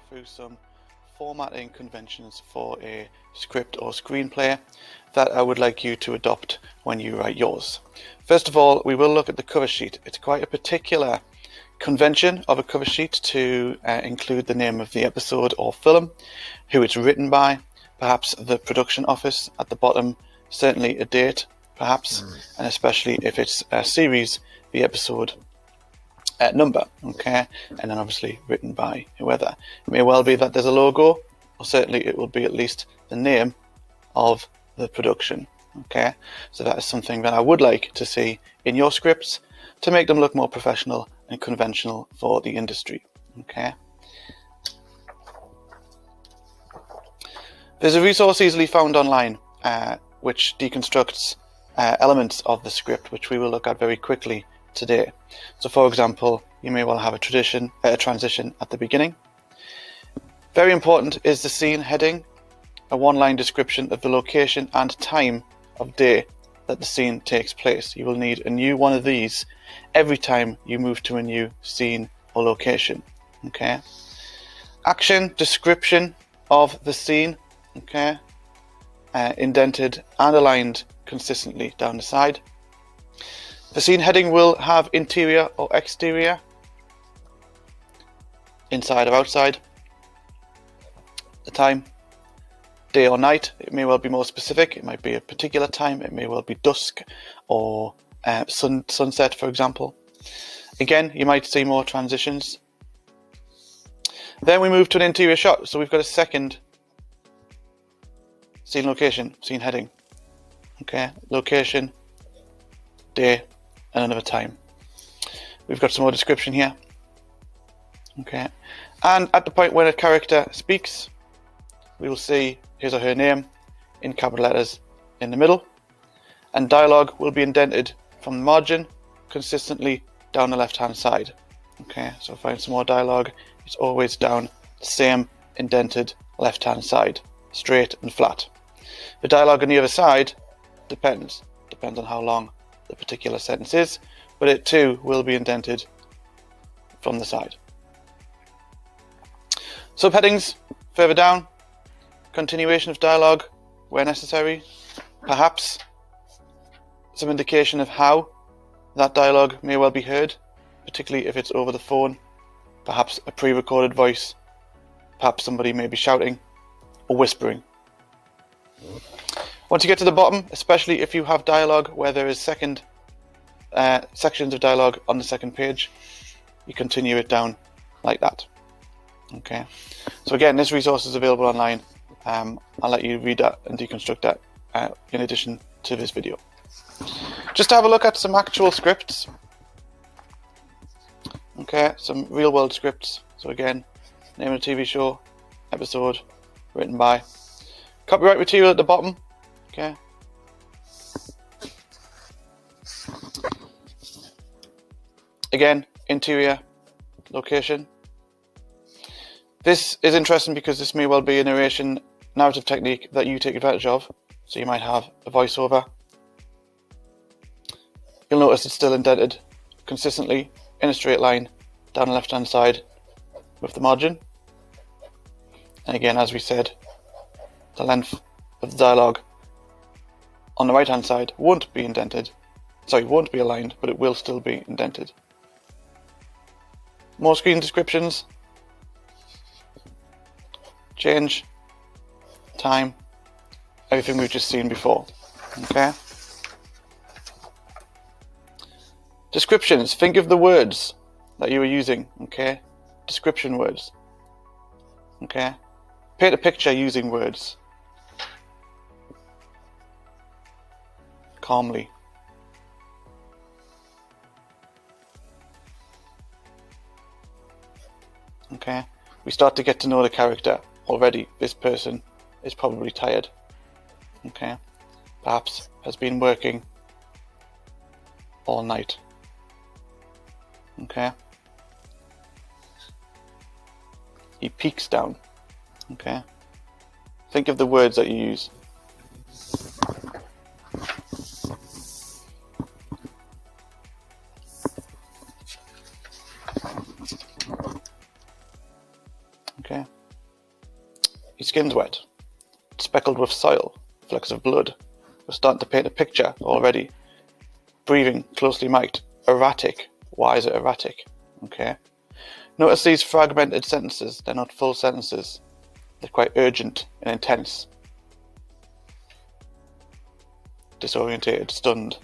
through some formatting conventions for a script or screenplay that I would like you to adopt when you write yours. First of all, we will look at the cover sheet. It's quite a particular convention of a cover sheet to include the name of the episode or film, who it's written by, perhaps the production office at the bottom, certainly a date, perhaps, and especially if it's a series, the episode number, okay, and then obviously written by whoever. It may well be that there's a logo, or certainly it will be at least the name of the production, okay. So that is something that I would like to see in your scripts to make them look more professional and conventional for the industry, okay. There's a resource easily found online which deconstructs elements of the script, which we will look at very quickly today. So for example, you may well have a transition at the beginning. Very important is the scene heading, a one-line description of the location and time of day that the scene takes place. You will need a new one of these every time you move to a new scene or location, okay. Action description of the scene, okay, indented and aligned consistently down the side. The scene heading will have interior or exterior, inside or outside. The time, day or night, it may well be more specific. It might be a particular time. It may well be dusk or sunset, for example. Again, you might see more transitions. Then we move to an interior shot. So we've got a second scene location, scene heading. Okay, location, day, and another time. We've got some more description here. Okay, and at the point when a character speaks, we will see his or her name in capital letters in the middle, and dialogue will be indented from the margin consistently down the left hand side. Okay, so find some more dialogue, it's always down the same indented left hand side, straight and flat. The dialogue on the other side depends on how long the particular sentence is, but it too will be indented from the side. Subheadings further down, continuation of dialogue where necessary, perhaps some indication of how that dialogue may well be heard, particularly if it's over the phone, perhaps a pre-recorded voice, perhaps somebody may be shouting or whispering. Once you get to the bottom, especially if you have dialogue where there is sections of dialogue on the second page, you continue it down like that. Okay, so again, this resource is available online. I'll let you read that and deconstruct that in addition to this video. Just to have a look at some actual scripts. Okay, some real world scripts. So again, name of the TV show, episode, written by. Copyright material at the bottom. Okay. Again, interior, location. This is interesting because this may well be a narrative technique that you take advantage of. So you might have a voiceover. You'll notice it's still indented consistently in a straight line down the left hand side with the margin. And again, as we said, the length of the dialogue on the right hand side won't be aligned, but it will still be indented. More screen descriptions, change, time, everything we've just seen before. Okay. Descriptions, think of the words that you were using, okay? Description words. Okay? Paint a picture using words. Calmly. Okay? We start to get to know the character. Already, this person is probably tired. Okay? Perhaps has been working all night. Okay? He peeks down. Okay? Think of the words that you use. Okay? skin's wet. It's speckled with soil, flecks of blood. We're starting to paint a picture already. Breathing closely mic'd. Erratic. Why is it erratic? Okay. Notice these fragmented sentences. They're not full sentences. They're quite urgent and intense. Disorientated, stunned.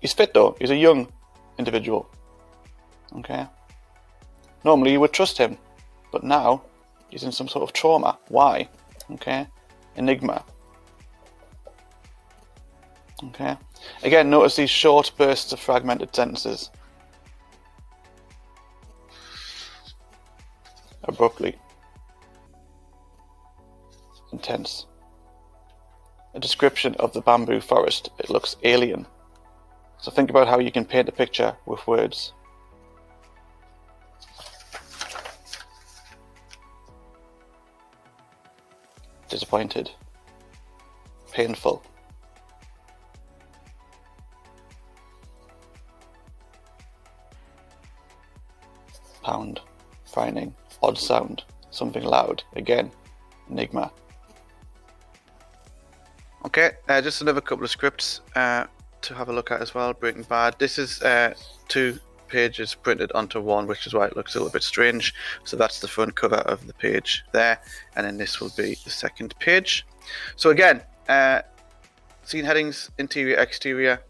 He's fit though. He's a young individual. Okay. Normally you would trust him, but now he's in some sort of trauma. Why? Okay. Enigma. Okay. Again, notice these short bursts of fragmented sentences. Abruptly. Intense. A description of the bamboo forest. It looks alien. So think about how you can paint a picture with words. Disappointed. Painful. Pound. Frightening. Odd sound. Something loud. Again. Enigma. Okay, just another couple of scripts to have a look at as well. Breaking Bad. This is 2 pages printed onto one, which is why it looks a little bit strange. So that's the front cover of the page there, and then this will be the second page. So again, scene headings, interior, exterior,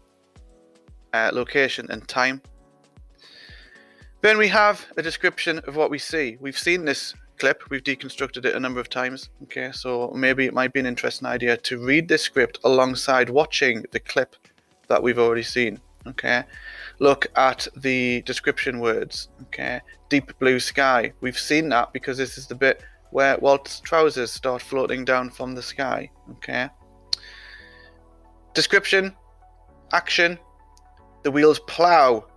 location and time. Then we have a description of what we see. We've seen this clip, we've deconstructed it a number of times. Okay, so maybe it might be an interesting idea to read this script alongside watching the clip that we've already seen. Okay, look at the description words. Okay, deep blue sky. We've seen that because this is the bit where Walt's trousers start floating down from the sky. Okay, description, action. The wheels plow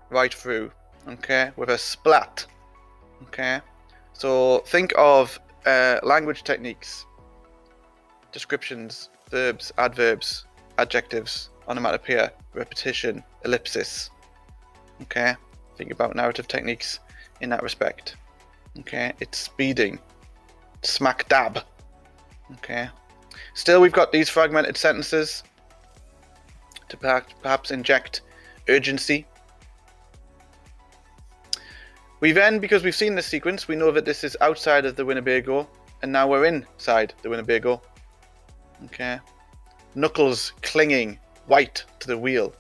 right through. Okay, with a splat. Okay, so think of language techniques, descriptions, verbs, adverbs, adjectives, onomatopoeia, repetition, ellipsis. Okay, think about narrative techniques in that respect. Okay, it's speeding, smack dab. Okay, still we've got these fragmented sentences to perhaps inject urgency. We then, because we've seen this sequence, we know that this is outside of the Winnebago, and now we're inside the Winnebago. Okay. Knuckles clinging white to the wheel.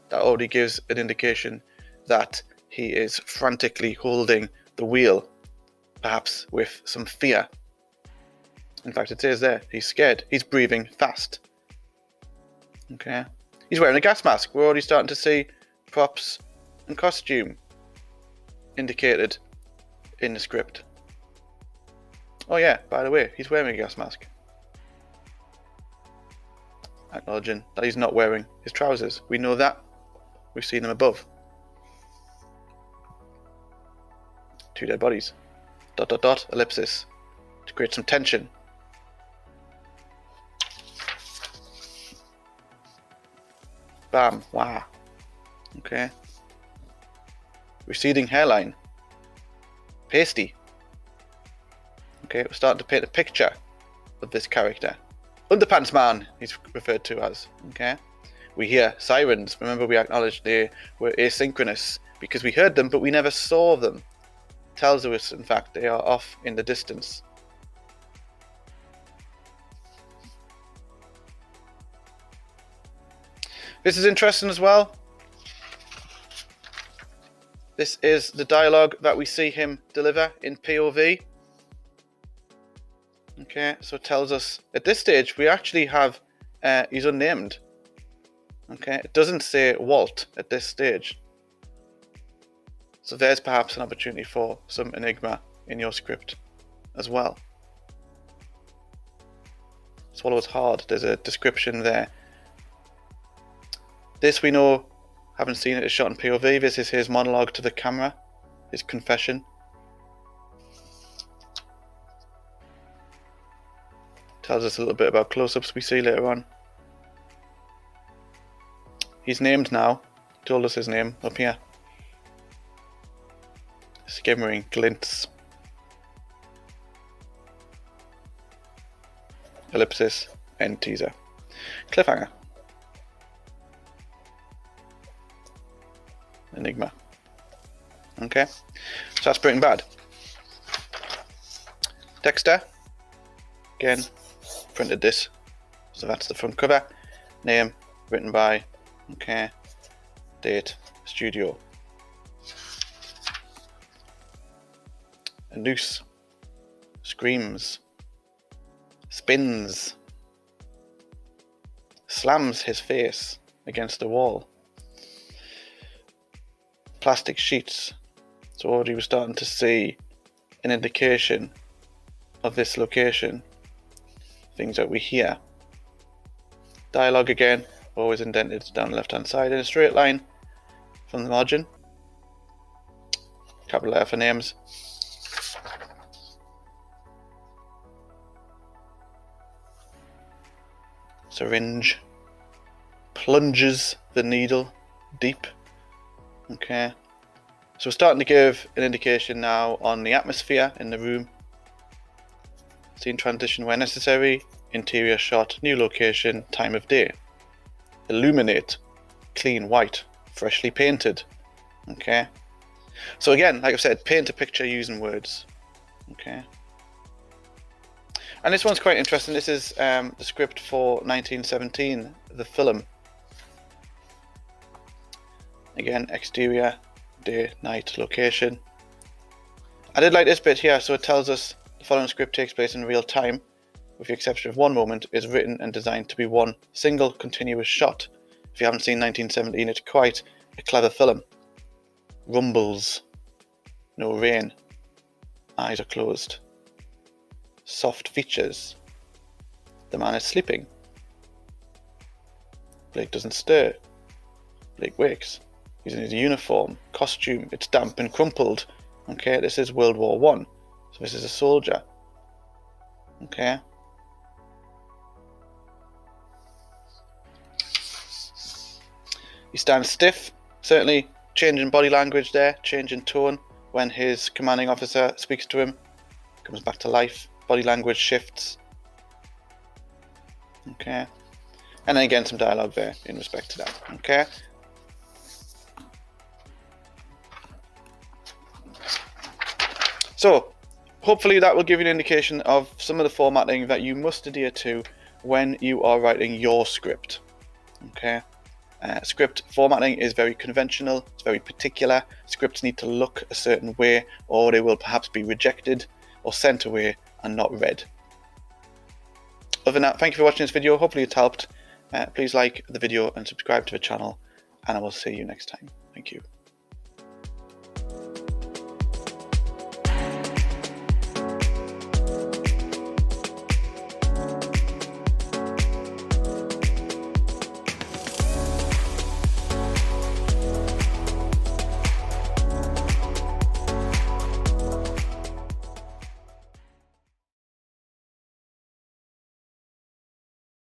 That already gives an indication that he is frantically holding the wheel, perhaps with some fear. In fact, it says there, he's scared. He's breathing fast. Okay. He's wearing a gas mask. We're already starting to see props and costume indicated in the script. Oh yeah, by the way, he's wearing a gas mask. Acknowledging that he's not wearing his trousers. We know that. We've seen them above. 2 dead bodies. ... ellipsis. To create some tension. Bam. Wow. Okay. Receding hairline. Pasty. Okay, we're starting to paint a picture of this character. Underpants man, he's referred to as. Okay. We hear sirens. Remember, we acknowledged they were asynchronous because we heard them, but we never saw them. Tells us, in fact, they are off in the distance. This is interesting as well. This is the dialogue that we see him deliver in POV. Okay, so it tells us at this stage we actually have, he's unnamed. Okay, it doesn't say Walt at this stage. So there's perhaps an opportunity for some enigma in your script as well. Swallows hard, there's a description there. This we know, haven't seen it, is shot in POV. This is his monologue to the camera, his confession. Tells us a little bit about close-ups we see later on. He's named now, told us his name up here. Skimmering glints. ellipsis, end teaser. Cliffhanger. Enigma. Okay, so that's Breaking Bad. Dexter. Again, printed this. So that's the front cover. Name, written by, okay. Date, studio. A noose. Screams. Spins. Slams his face against the wall. Plastic sheets. So already we're starting to see an indication of this location. Things that we hear. Dialogue again, always indented down the left hand side in a straight line from the margin. Capital letter for names. Syringe. Plunges the needle deep. Okay. So we're starting to give an indication now on the atmosphere in the room. Scene transition where necessary. Interior shot, new location, time of day. Illuminate, clean white, freshly painted. Okay. So again, like I've said, paint a picture using words. Okay. And this one's quite interesting. This is the script for 1917, the film. Again, exterior, day, night, location. I did like this bit here. So it tells us the following script takes place in real time, with the exception of one moment, is written and designed to be one single continuous shot. If you haven't seen 1917, it's quite a clever film. Rumbles. No rain. Eyes are closed. Soft features. The man is sleeping. Blake doesn't stir. Blake wakes. He's in his uniform, costume. It's damp and crumpled. Okay, this is World War I. So this is a soldier. Okay. He stands stiff, certainly changing body language there, changing tone when his commanding officer speaks to him. Comes back to life, body language shifts. Okay. And then again some dialogue there in respect to that. Okay. So, hopefully that will give you an indication of some of the formatting that you must adhere to when you are writing your script. Okay. Script formatting is very conventional, it's very particular. Scripts need to look a certain way or they will perhaps be rejected or sent away and not read. Other than that, thank you for watching this video. Hopefully it's helped. Please like the video and subscribe to the channel, and I will see you next time. Thank you.